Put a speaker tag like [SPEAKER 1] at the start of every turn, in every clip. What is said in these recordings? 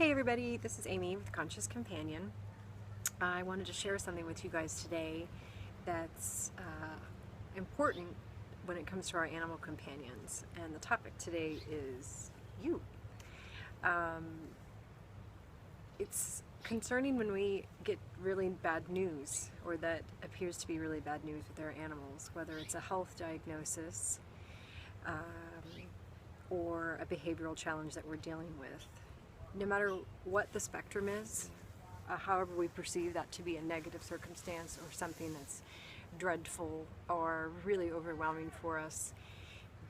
[SPEAKER 1] Hey everybody, this is Amy with Conscious Companion. I wanted to share something with you guys today that's important when it comes to our animal companions. And the topic today is you. It's concerning when we get really bad news, or that appears to be really bad news with our animals, whether it's a health diagnosis or a behavioral challenge that we're dealing with. No matter what the spectrum is, however we perceive that to be a negative circumstance or something that's dreadful or really overwhelming for us,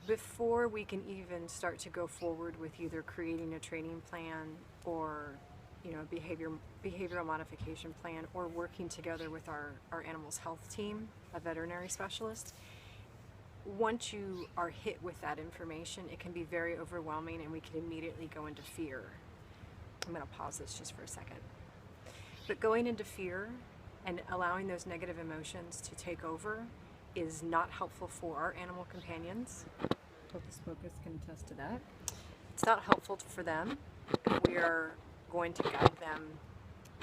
[SPEAKER 1] before we can even start to go forward with either creating a training plan or behavioral modification plan, or working together with our animal's health team, a veterinary specialist, once you are hit with that information, it can be very overwhelming and we can immediately go into fear. I'm going to pause this just for a second. But going into fear and allowing those negative emotions to take over is not helpful for our animal companions. Hocus Pocus can attest to that. It's not helpful for them. We are going to guide them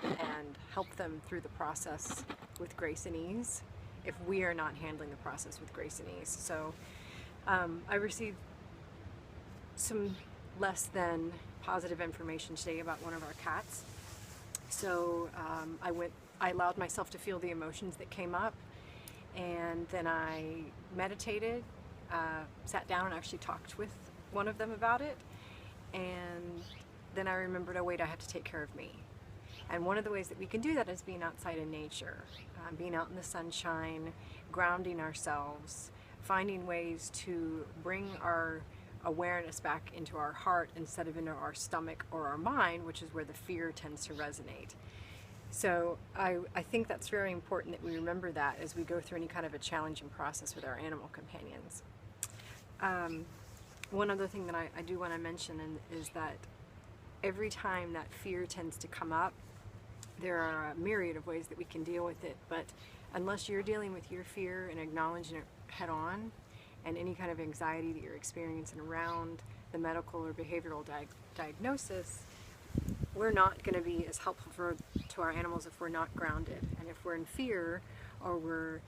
[SPEAKER 1] and help them through the process with grace and ease if we are not handling the process with grace and ease. So I received some less than positive information today about one of our cats. So I allowed myself to feel the emotions that came up, and then I meditated, sat down and actually talked with one of them about it, and then I remembered, oh wait, I have to take care of me. And one of the ways that we can do that is being outside in nature, being out in the sunshine, grounding ourselves, finding ways to bring our awareness back into our heart instead of into our stomach or our mind, which is where the fear tends to resonate. So I think that's very important that we remember that as we go through any kind of a challenging process with our animal companions. One other thing that I do want to mention is that every time that fear tends to come up, there are a myriad of ways that we can deal with it, but unless you're dealing with your fear and acknowledging it head on, and any kind of anxiety that you're experiencing around the medical or behavioral diagnosis, we're not going to be as helpful to our animals if we're not grounded. And if we're in fear, or we're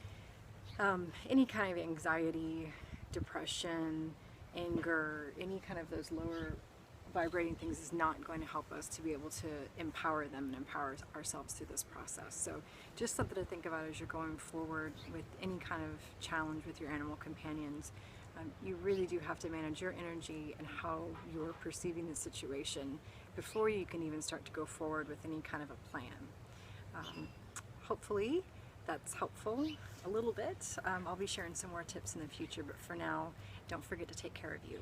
[SPEAKER 1] any kind of anxiety, depression, anger, any kind of those lower vibrating things is not going to help us to be able to empower them and empower ourselves through this process. So just something to think about as you're going forward with any kind of challenge with your animal companions. You really do have to manage your energy and how you're perceiving the situation before you can even start to go forward with any kind of a plan. Hopefully that's helpful a little bit. I'll be sharing some more tips in the future, but for now, don't forget to take care of you.